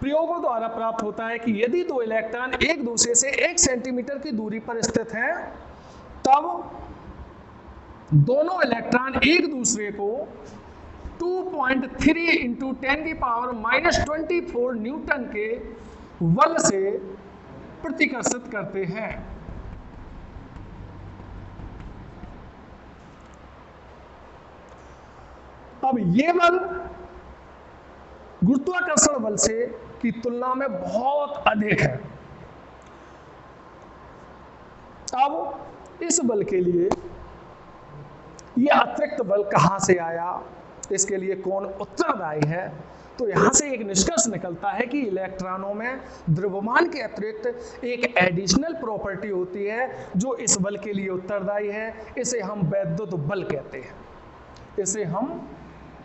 प्रयोगों द्वारा प्राप्त होता है कि यदि दो इलेक्ट्रॉन एक दूसरे से 1 सेंटीमीटर की दूरी पर स्थित हैं, तब दोनों इलेक्ट्रॉन एक दूसरे को 2.3 इंटू 10⁻⁻24 न्यूटन के बल से प्रतिकर्षित करते हैं। अब ये बल गुरुत्वाकर्षण बल से की तुलना में बहुत अधिक है। अब इस बल के लिए ये अतिरिक्त बल कहां से आया, इसके लिए कौन उत्तरदायी है? तो यहां से एक निष्कर्ष निकलता है कि इलेक्ट्रॉनों में द्रव्यमान के अतिरिक्त एक एडिशनल प्रॉपर्टी होती है जो इस बल के लिए उत्तरदायी है। इसे हम वैद्युत बल कहते हैं। इसे हम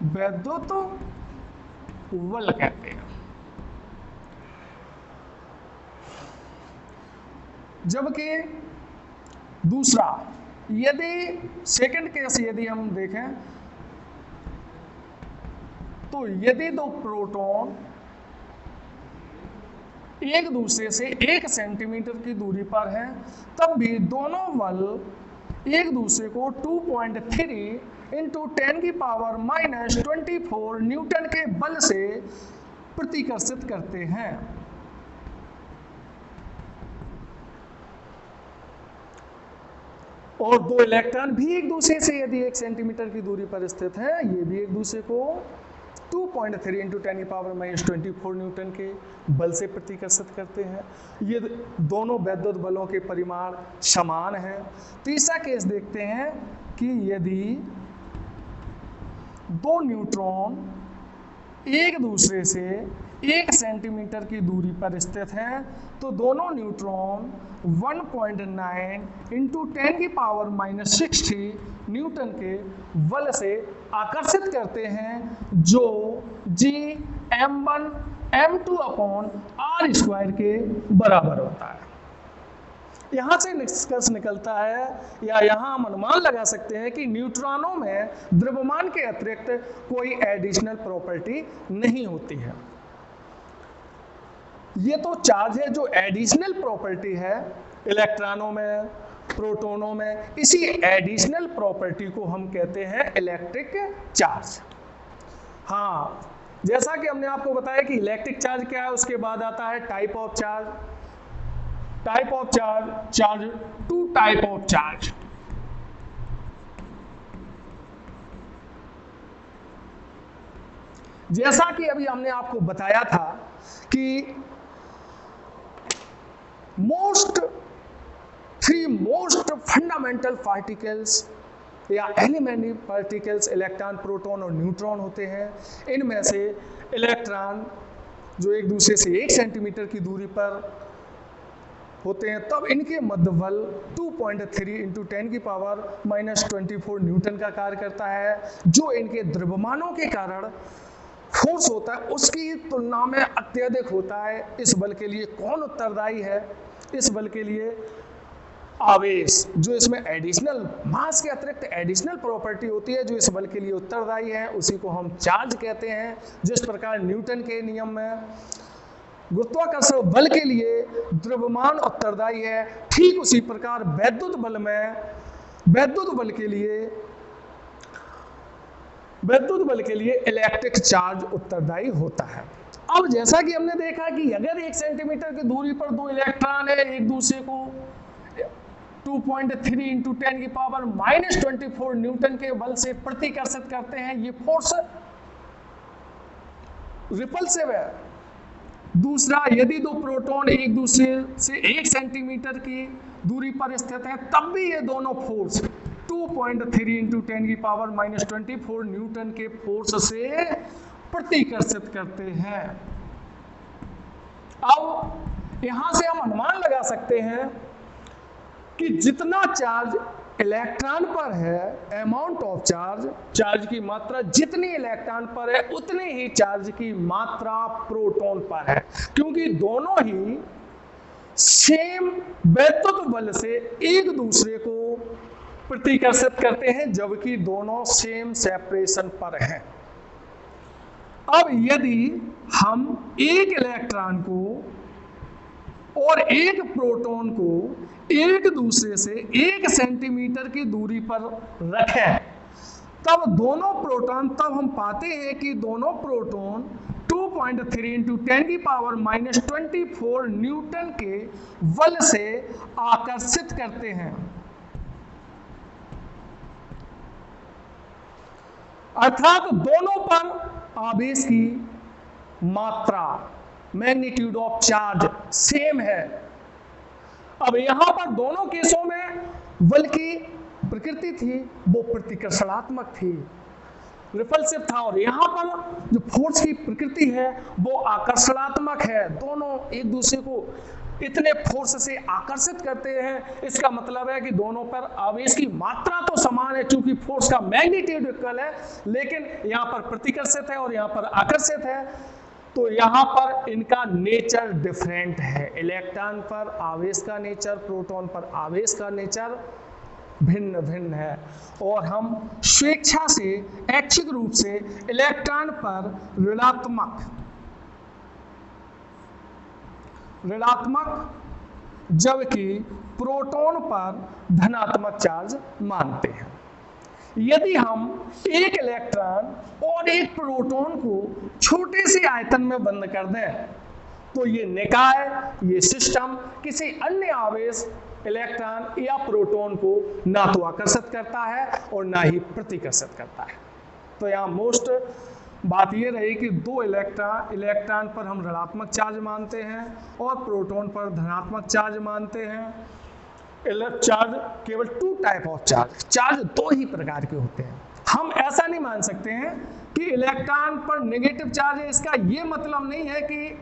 वैद्युत बल कहते हैं। जबकि दूसरा, यदि सेकंड केस यदि हम देखें तो यदि दो प्रोटॉन एक दूसरे से 1 सेंटीमीटर की दूरी पर हैं, तब भी दोनों बल एक दूसरे को 2.3 इंटू 10⁻⁻24 न्यूटन के बल से प्रतिकर्षित करते हैं। और दो इलेक्ट्रॉन भी एक दूसरे से यदि 1 सेंटीमीटर की दूरी पर स्थित है, ये भी एक दूसरे को 2.3 इंटू 10⁻24 न्यूटन के बल से प्रतिकर्षित करते हैं। ये दोनों वैद्युत बलों के परिमाण समान हैं। तीसरा केस देखते हैं कि यदि दो न्यूट्रॉन एक दूसरे से 1 सेंटीमीटर की दूरी पर स्थित हैं, तो दोनों न्यूट्रॉन 1.9 इंटू 10⁻60 न्यूटन के बल से आकर्षित करते हैं, जो Gm1m2/r² के बराबर होता है। यहाँ से निष्कर्ष निकलता है या यहाँ हम अनुमान लगा सकते हैं कि न्यूट्रॉनों में द्रव्यमान के अतिरिक्त कोई एडिशनल प्रॉपर्टी नहीं होती है। ये तो चार्ज है जो एडिशनल प्रॉपर्टी है इलेक्ट्रॉनों में, प्रोटॉनों में, इसी एडिशनल प्रॉपर्टी को हम कहते हैं इलेक्ट्रिक चार्ज। हाँ, जैसा कि हमने आपको बताया कि इलेक्ट्रिक चार्ज क्या है, उसके बाद आता है type of charge. Type of charge, charge, two type of charge. जैसा कि अभी हमने आपको बताया था कि थ्री मोस्ट फंडामेंटल पार्टिकल्स या एलिमेंट्री पार्टिकल्स इलेक्ट्रॉन, प्रोटॉन और न्यूट्रॉन होते हैं। इनमें से इलेक्ट्रॉन जो एक दूसरे से 1 सेंटीमीटर की दूरी पर होते हैं, तब इनके मध्य बल 2.3 इंटू 10⁻24 न्यूटन का कार्य करता है, जो इनके द्रव्यमानों के कारण फोर्स होता है उसकी तुलना में अत्यधिक होता है। इस बल के लिए कौन उत्तरदायी है? इस बल के लिए आवेश, जो इसमें एडिशनल मास के अतिरिक्त एडिशनल प्रॉपर्टी होती है, जो इस बल के लिए उत्तरदायी है, उसी को हम चार्ज कहते हैं। जिस प्रकार न्यूटन के नियम में गुरुत्वाकर्षण बल के लिए द्रव्यमान उत्तरदायी है, ठीक उसी प्रकार वैद्युत बल में वैद्युत बल के लिए इलेक्ट्रिक चार्ज उत्तरदायी होता है। अब जैसा कि हमने देखा कि अगर 1 सेंटीमीटर की दूरी पर दो इलेक्ट्रॉन है, एक दूसरे को 2.3 इंटू 10⁻24 न्यूटन के बल से प्रतिकर्षित करते हैं, ये फोर्स रिपल्सिव है। दूसरा, यदि दो प्रोटॉन एक दूसरे से 1 सेंटीमीटर की दूरी पर स्थित है, तब भी ये दोनों फोर्स 2.3 इंटू 10⁻24 न्यूटन के फोर्स से प्रतिकर्षित करते हैं। अब यहां से हम अनुमान लगा सकते हैं कि जितना चार्ज इलेक्ट्रॉन पर है, अमाउंट ऑफ चार्ज, चार्ज की मात्रा जितनी इलेक्ट्रॉन पर है उतनी ही चार्ज की मात्रा प्रोटॉन पर है, क्योंकि दोनों ही सेम वैद्युत बल से एक दूसरे को प्रतिकर्षित करते हैं, जबकि दोनों सेम सेपरेशन पर हैं। अब यदि हम एक इलेक्ट्रॉन को और एक प्रोटॉन को एक दूसरे से 1 सेंटीमीटर की दूरी पर रखें, तब हम पाते हैं कि दोनों प्रोटॉन 2.3 इंटू 10⁻24 न्यूटन के बल से आकर्षित करते हैं। अर्थात दोनों पर आवेश की मात्रा, मैग्नीट्यूड ऑफ चार्ज सेम है। अब यहां पर दोनों केसों में बल की प्रकृति थी वो प्रतिकर्षणात्मक थी, रिपल्सिव था, और यहां पर जो फोर्स की प्रकृति है वो आकर्षणात्मक है। दोनों एक दूसरे को इतने फोर्स से आकर्षित करते हैं, इसका मतलब है कि दोनों पर आवेश की मात्रा तो समान है, क्योंकि फोर्स का मैग्नीट्यूड इक्वल है, लेकिन यहां पर प्रतिकर्षित है और यहां पर आकर्षित है, तो यहां पर इनका नेचर डिफरेंट है। इलेक्ट्रॉन पर आवेश का नेचर, प्रोटॉन पर आवेश का नेचर भिन्न भिन्न है, और हम स्वेच्छा से ऐच्छिक रूप से इलेक्ट्रॉन पर ऋणात्मक जबकि प्रोटॉन पर धनात्मक चार्ज मानते हैं। यदि हम एक इलेक्ट्रॉन और एक प्रोटॉन को छोटे से आयतन में बंद कर दें, तो ये निकाय, ये सिस्टम किसी अन्य आवेश इलेक्ट्रॉन या प्रोटॉन को ना तो आकर्षित करता है और ना ही प्रतिकर्षित करता है। तो यहाँ मोस्ट बात ये रही कि दो इलेक्ट्रॉन पर हम ऋणात्मक चार्ज मानते हैं और प्रोटॉन पर धनात्मक चार्ज मानते हैं। चार्ज केवल 2 टाइप ऑफ चार्ज दो ही प्रकार के होते हैं। हम ऐसा नहीं मान सकते हैं कि इलेक्ट्रॉन पर नेगेटिव चार्ज है, इसका ये मतलब नहीं है कि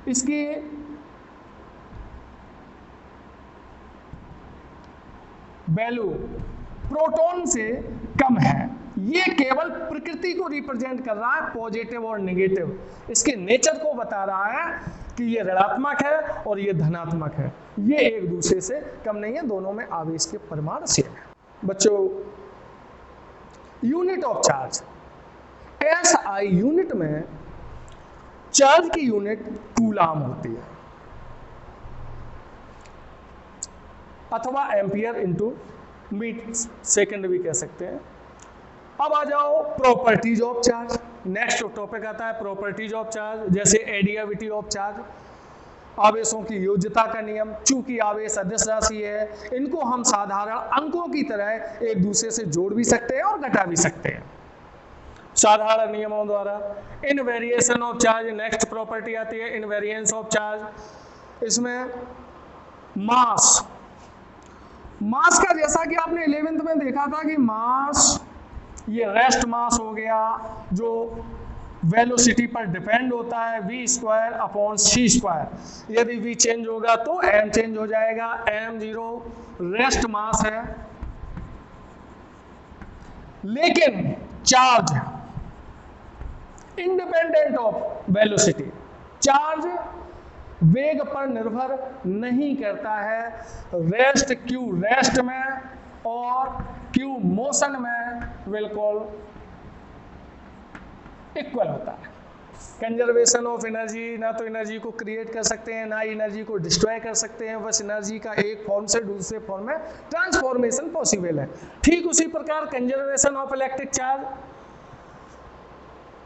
इसकी वैल्यू प्रोटॉन से कम है। ये केवल प्रकृति को रिप्रेजेंट कर रहा है, पॉजिटिव और नेगेटिव, इसके नेचर को बता रहा है कि ये ऋणात्मक है और ये धनात्मक है। ये एक दूसरे से कम नहीं है, दोनों में आवेश के परिमाण सेम है। बच्चों, unit of charge SI unit में चार्ज की यूनिट कूलाम होती है अथवा एम्पियर इंटू मीटर सेकेंड भी कह सकते हैं। अब आ जाओ properties of charge. Next topic आता है प्रॉपर्टीज ऑफ चार्ज, जैसे एडियाविटी ऑफ चार्ज, आवेशों की योज्यता का नियम। चूंकि आवेश अदिश राशि है, इनको हम साधारण अंकों की तरह एक दूसरे से जोड़ भी सकते हैं और घटा भी सकते हैं साधारण नियमों द्वारा। इनवेरिएशन ऑफ चार्ज, नेक्स्ट प्रॉपर्टी आती है इनवेरिएंस ऑफ चार्ज। इसमें मास का जैसा कि आपने 11th में देखा था कि मास ये रेस्ट मास हो गया जो वेलोसिटी पर डिपेंड होता है, v²/c²। यदि v चेंज होगा तो m चेंज हो जाएगा। m0 रेस्ट मास है, लेकिन charge independent of velocity, charge वेग पर निर्भर नहीं करता है। रेस्ट q रेस्ट में और q मोशन में बिल्कुल इक्वल होता है। कंजर्वेशन ऑफ एनर्जी, ना तो एनर्जी को क्रिएट कर सकते हैं ना एनर्जी को डिस्ट्रॉय कर सकते हैं, बस एनर्जी का एक फॉर्म से दूसरे फॉर्म में ट्रांसफॉर्मेशन पॉसिबल है। ठीक उसी प्रकार conservation of electric charge,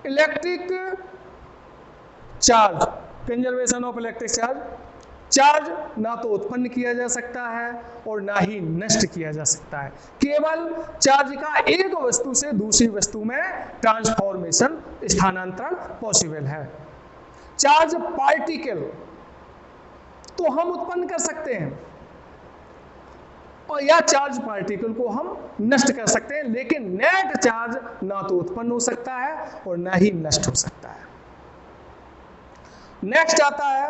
electric charge, conservation of electric charge, charge ना तो उत्पन्न किया जा सकता है और ना ही नष्ट किया जा सकता है। केवल चार्ज का एक वस्तु से दूसरी वस्तु में ट्रांसफॉर्मेशन, स्थानांतरण पॉसिबल है। चार्ज पार्टिकल तो हम उत्पन्न कर सकते हैं और या चार्ज पार्टिकल को हम नष्ट कर सकते हैं, लेकिन नेट चार्ज ना तो उत्पन्न हो सकता है और ना ही नष्ट हो सकता है। नेक्स्ट आता है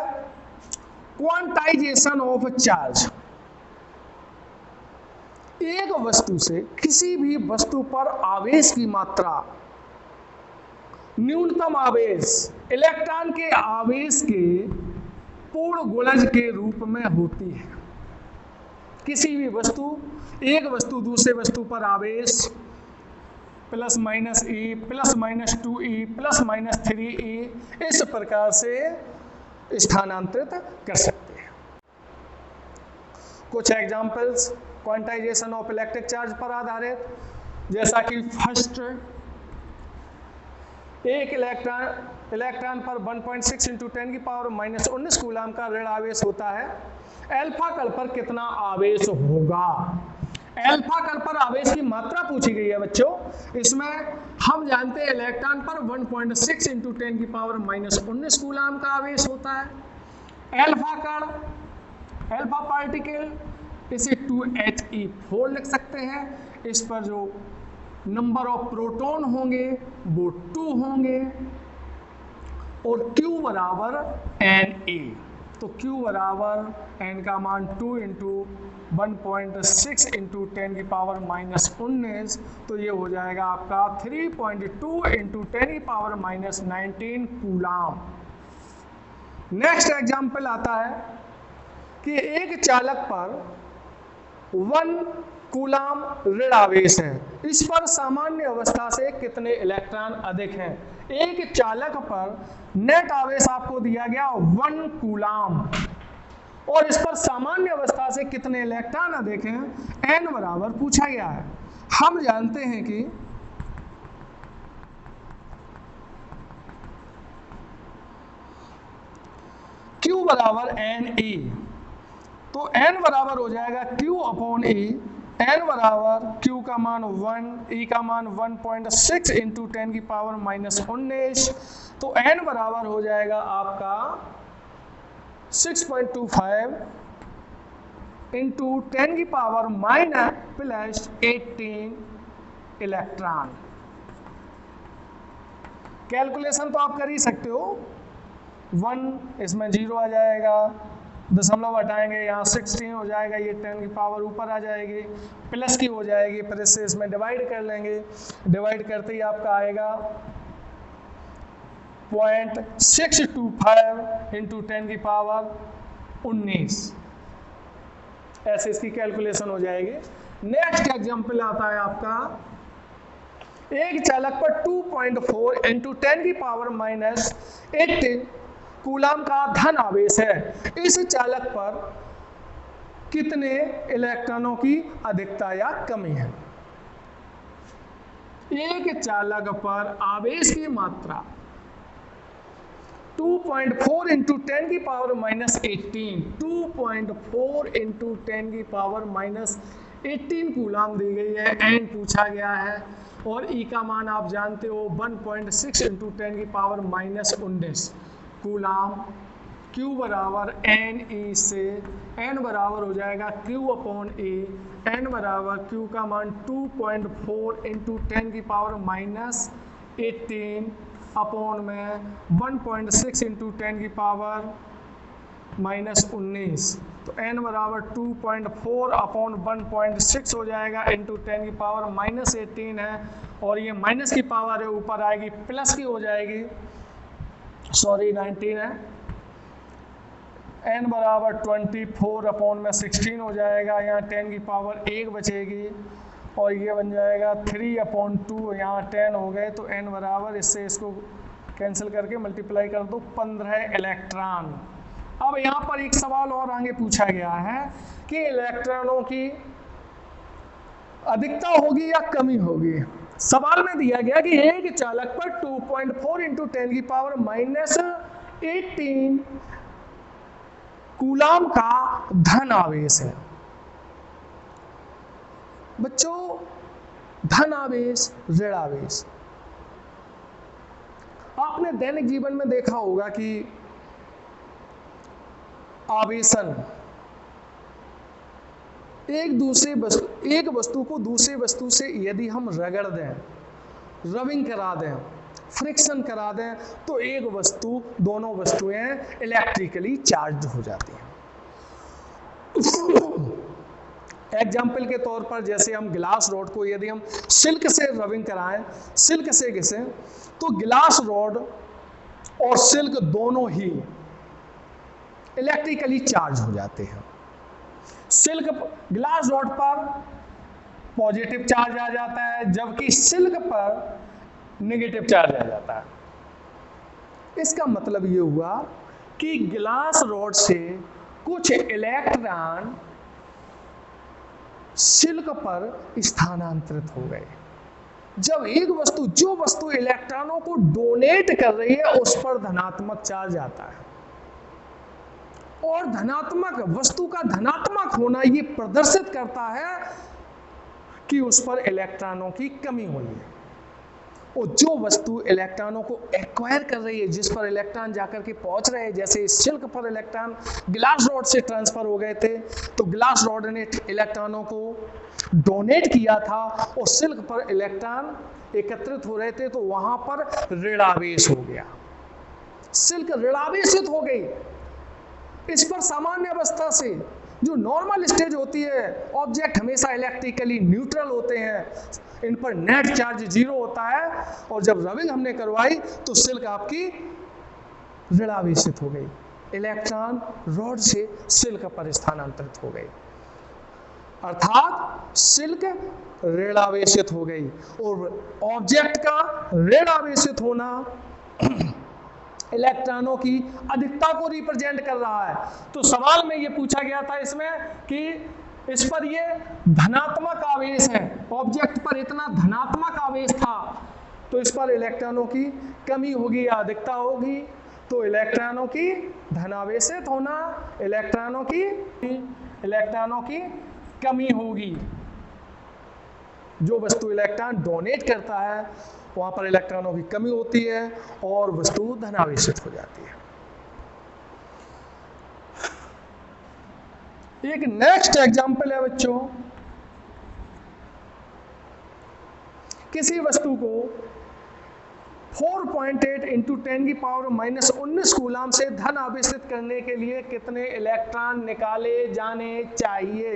क्वांटाइजेशन ऑफ चार्ज। एक वस्तु से किसी भी वस्तु पर आवेश की मात्रा, न्यूनतम आवेश इलेक्ट्रॉन के आवेश के पूर्ण गुणज के रूप में होती है। किसी भी वस्तु, एक वस्तु दूसरे वस्तु पर आवेश +-e, +-2e, +-3e इस प्रकार से स्थानांतरित कर सकते हैं। कुछ examples quantization of electric charge पर आधारित, जैसा कि फर्स्ट, एक इलेक्ट्रॉन पर 1.6 × 10⁻⁻19 कूलाम का ऋण आवेश होता है। अल्फा कण पर कितना आवेश होगा? अल्फा कण पर आवेश की मात्रा पूछी गई है बच्चों। इसमें हम जानते हैं इलेक्ट्रॉन पर 1.6 × 10⁻⁻19 कूलाम का आवेश होता है। अल्फा कण, अल्फा पार्टिकल, इसे 2He4 लिख सकते हैं। इस पर जो नंबर ऑफ प्रोटॉन होंगे वो 2 होंगे और Q बराबर Na, तो Q बराबर n का मान 2 × 1.6 × 10⁻⁻19, तो ये हो जाएगा आपका 3.2 × 10⁻⁻19 कूलाम। नेक्स्ट एग्जाम्पल आता है कि एक चालक पर 1 कूलाम ऋण आवेश है। इस पर सामान्य अवस्था से कितने इलेक्ट्रॉन अधिक हैं? एक चालक पर नेट आवेश आपको दिया गया 1 कूलाम और इस पर सामान्य अवस्था से कितने इलेक्ट्रॉन अधिक हैं? n बराबर पूछा गया है। हम जानते हैं कि Q बराबर Na, तो n बराबर हो जाएगा Q अपॉन E, n बराबर Q का मान 1, E का मान 1.6 इंटू 10 की पावर माइनस 19, तो n बराबर हो जाएगा आपका 6.25 इंटू 10 की power minus plus 18 electron. Calculation तो आप कर ही सकते हो, 1 इसमें 0 आ जाएगा, दशमलव हटाएंगे यहाँ 16 हो जाएगा, ये 10 की पावर ऊपर आ जाएगी, प्लस की हो जाएगी, फिर इससे इसमें डिवाइड कर लेंगे, डिवाइड करते ही आपका आएगा 0.625 इंटू 10 की पावर 19, ऐसे इसकी कैलकुलेशन हो जाएगी। नेक्स्ट एग्जाम्पल आता है आपका, एक चालक पर 2.4 इंटू 10 की पावर माइनस 18 कूलाम का धन आवेश है। इस चालक पर कितने इलेक्ट्रॉनों की अधिकता या कमी है? एक चालक पर आवेश की मात्रा 2.4 इंटू 10 की पावर माइनस 18, 2.4 इंटू 10 की पावर माइनस 18 कूलाम दी गई है, एन पूछा गया है, और ई का मान आप जानते हो 1.6 इंटू 10 की पावर माइनस 19 कूलाम। Q बराबर एन ई से n बराबर हो जाएगा Q अपॉन ए, n बराबर Q का मान 2.4 इंटू 10 की पावर माइनस 18 अपॉन में 1.6 इंटू 10 की पावर माइनस 19, तो n बराबर 2.4 अपॉन 1.6 हो जाएगा इंटू 10 की पावर माइनस 18 है, और ये माइनस की पावर है ऊपर आएगी, प्लस की हो जाएगी, सॉरी 19 है, n बराबर 24 अपॉन में 16 हो जाएगा, यहाँ 10 की पावर 1 बचेगी, और ये बन जाएगा 3 अपॉन 2, यहाँ 10 हो गए, तो n बराबर, इससे इसको कैंसिल करके मल्टीप्लाई कर दो 15 इलेक्ट्रॉन। अब यहाँ पर एक सवाल और आगे पूछा गया है कि इलेक्ट्रॉनों की अधिकता होगी या कमी होगी। सवाल में दिया गया कि एक चालक पर 2.4 इंटू 10 की पावर माइनस 18 कूलाम का धन आवेश है। बच्चों, धन आवेश, ऋण आवेश, आपने दैनिक जीवन में देखा होगा कि आवेशन एक वस्तु को दूसरी वस्तु से यदि हम रगड़ दें, रबिंग करा दें, फ्रिक्शन करा दें, तो एक वस्तु, दोनों वस्तुएं इलेक्ट्रिकली चार्ज हो जाती हैं। एग्जाम्पल के तौर पर, जैसे हम गिलास रॉड को यदि हम सिल्क से रबिंग कराएं, सिल्क से घिसें, तो गिलास रॉड और सिल्क दोनों ही इलेक्ट्रिकली चार्ज हो जाते हैं। सिल्क, गिलास रॉड पर पॉजिटिव चार्ज आ जाता है, जबकि सिल्क पर नेगेटिव चार्ज आ जाता है। इसका मतलब ये हुआ कि गिलास रॉड से कुछ इलेक्ट्रॉन सिल्क पर स्थानांतरित हो गए। जब एक वस्तु, जो वस्तु इलेक्ट्रॉनों को डोनेट कर रही है, उस पर धनात्मक चार्ज आता है, और धनात्मक वस्तु का धनात्मक होना ये प्रदर्शित करता है कि उस पर इलेक्ट्रॉनों की कमी हुई है। और जो वस्तु इलेक्ट्रॉनों को एक्वायर कर रही है, जिस पर इलेक्ट्रॉन जाकर के पहुंच रहे हैं, जैसे सिल्क पर इलेक्ट्रॉन गिलास रॉड से ट्रांसफर हो गए थे, तो गिलास रॉड ने इलेक्ट्रॉनों को डोनेट किया था, और सिल्क पर इलेक्ट्रॉन एकत्रित हो रहे थे, तो वहां पर ऋणावेश हो गया, सिल्क ऋणावेशित हो गई। इस पर सामान्य अवस्था से, जो नॉर्मल स्टेज होती है, ऑब्जेक्ट हमेशा इलेक्ट्रिकली न्यूट्रल होते हैं, इन पर नेट चार्ज 0 होता है, और जब रबिंग हमने करवाई तो सिल्क आपकी ऋणावेशित हो गई, इलेक्ट्रॉन रॉड से सिल्क पर स्थानांतरित हो गई, अर्थात सिल्क ऋणावेशित हो गई। और ऑब्जेक्ट का ऋणावेशित होना इलेक्ट्रॉनों की अधिकता को रिप्रेजेंट कर रहा है। तो सवाल में ये पूछा गया था इसमें कि इस पर ये धनात्मक आवेश है, ऑब्जेक्ट पर इतना धनात्मक आवेश था, तो इस पर इलेक्ट्रॉनों की कमी होगी या अधिकता होगी। तो इलेक्ट्रॉनों की धनावेशित होना, इलेक्ट्रॉनों की कमी होगी। जो वस्तु इलेक्ट्रॉन डोनेट करता है वहां पर इलेक्ट्रॉनों की कमी होती है और वस्तु धनावेशित हो जाती है। एक नेक्स्ट एग्जांपल है बच्चों, किसी वस्तु को 4.8 इंटू 10 की पावर -19 कूलाम से धन आवेशित करने के लिए कितने इलेक्ट्रॉन निकाले जाने चाहिए।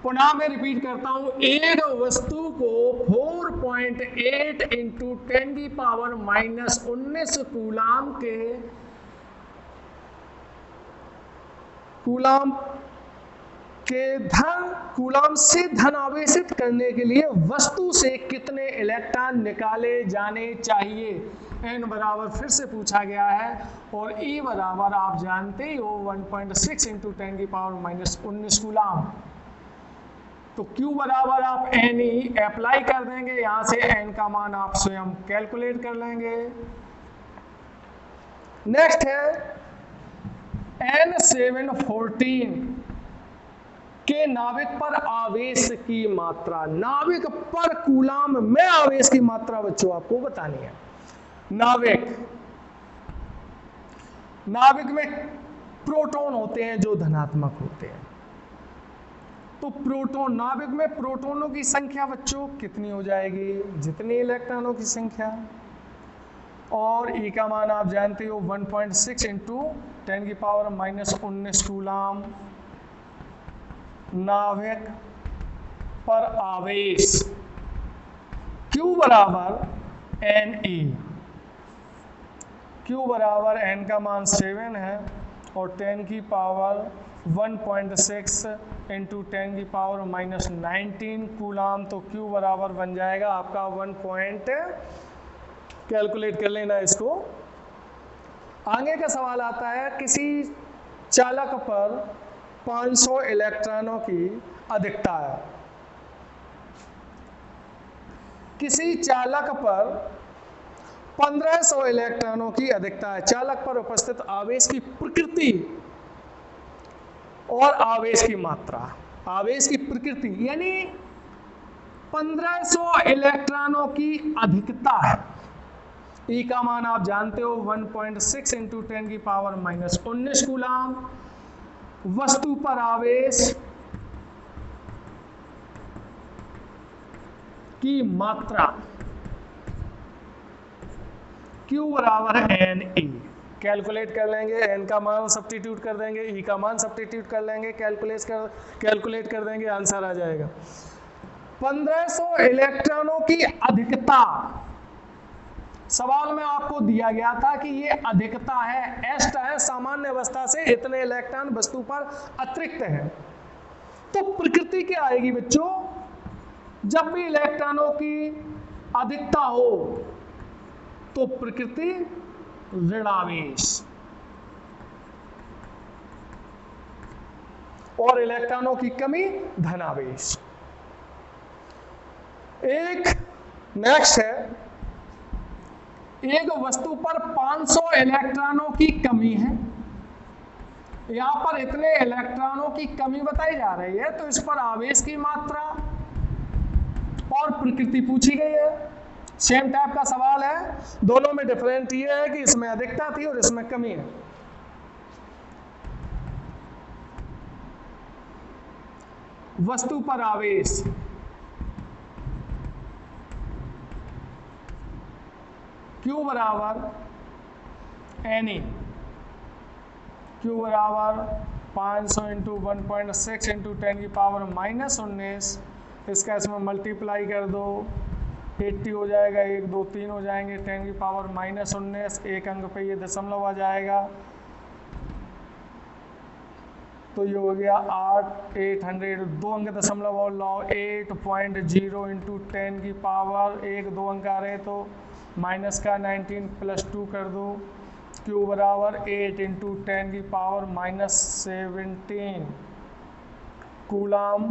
पुनः मैं रिपीट करता हूं, एक वस्तु को 4.8 इंटू 10 की पावर -19 कूलाम से धन आवेशित करने के लिए वस्तु से कितने इलेक्ट्रॉन निकाले जाने चाहिए। n बराबर फिर से पूछा गया है और e बराबर आप जानते ही हो 1.6 इंटू 10 की पावर -19 कूलाम। तो q बराबर आप ne अप्लाई कर देंगे, यहां से n का मान आप स्वयं कैलकुलेट कर लेंगे। नेक्स्ट है N714 के नाविक पर आवेश की मात्रा। नाविक पर कूलाम में आवेश की मात्रा बच्चों आपको बतानी है। नाविक में प्रोटॉन होते हैं जो धनात्मक होते हैं। तो प्रोटॉन, नाविक में प्रोटॉनों की संख्या बच्चों कितनी हो जाएगी, जितनी इलेक्ट्रॉनों की संख्या, और ई का मान आप जानते हो 1.6 इंटू 10 की पावर -19 कूलाम नाविक पर आवेश। Q बराबर Ne, Q बराबर n का मान 7 है और 10 की पावर 1.6 इंटू 10 की पावर -19 कूलाम। तो Q बराबर बन जाएगा आपका 1 कैलकुलेट कर लेना इसको। आगे का सवाल आता है, किसी चालक पर 500 इलेक्ट्रॉनों की अधिकता है। किसी चालक पर 1500 इलेक्ट्रॉनों की अधिकता है। चालक पर उपस्थित आवेश की प्रकृति और आवेश की मात्रा, आवेश की प्रकृति यानी 1500 इलेक्ट्रॉनों की अधिकता है। ई का मान आप जानते हो 1.6 इंटू 10 की पावर -19 कूलाम। वस्तु पर आवेश की मात्रा Q बराबर है Ne। कैलकुलेट कर लेंगे, n का मान सब्स्टिट्यूट कर देंगे, e का मान सब्स्टिट्यूट कर लेंगे, कैलकुलेट कर देंगे, आंसर आ जाएगा 1500 इलेक्ट्रॉनों की अधिकता। सवाल में आपको दिया गया था कि ये अधिकता है, एस्ट है, सामान्य अवस्था से इतने इलेक्ट्रॉन वस्तु पर अतिरिक्त है। तो प्रकृति क्या आएगी बच्चों, जब भी इलेक्ट्रॉनों की अधिकता हो तो प्रकृति ऋणावेश और इलेक्ट्रॉनों की कमी धनावेश। एक नेक्स्ट है, एक वस्तु पर 500 इलेक्ट्रॉनों की कमी है। यहां पर इतने इलेक्ट्रॉनों की कमी बताई जा रही है, तो इस पर आवेश की मात्रा और प्रकृति पूछी गई है। सेम टाइप का सवाल है, दोनों में डिफरेंट ये है कि इसमें अधिकता थी और इसमें कमी है। वस्तु पर आवेश Q बराबर Ne, Q बराबर 500 इंटू 1.6 इंटू 10 की पावर -19, इसका इसमें मल्टीप्लाई कर दो, 80 हो जाएगा, 1 2 3 हो जाएंगे, 10 की पावर -19, एक अंक पे ये दशमलव आ जाएगा, तो ये हो गया 800, 2 अंक दशमलव और लाओ, 8.0 इंटू 10 की पावर, 1 2 अंक आ रहे तो माइनस का 19 प्लस 2 कर दो। Q बराबर 8 इंटू 10 की पावर -17 कूलाम।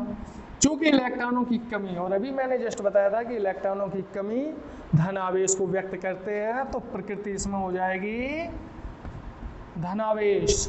चूंकि इलेक्ट्रॉनों की कमी, और अभी मैंने जस्ट बताया था कि इलेक्ट्रॉनों की कमी धन आवेश को व्यक्त करते हैं, तो प्रकृति इसमें हो जाएगी धनावेश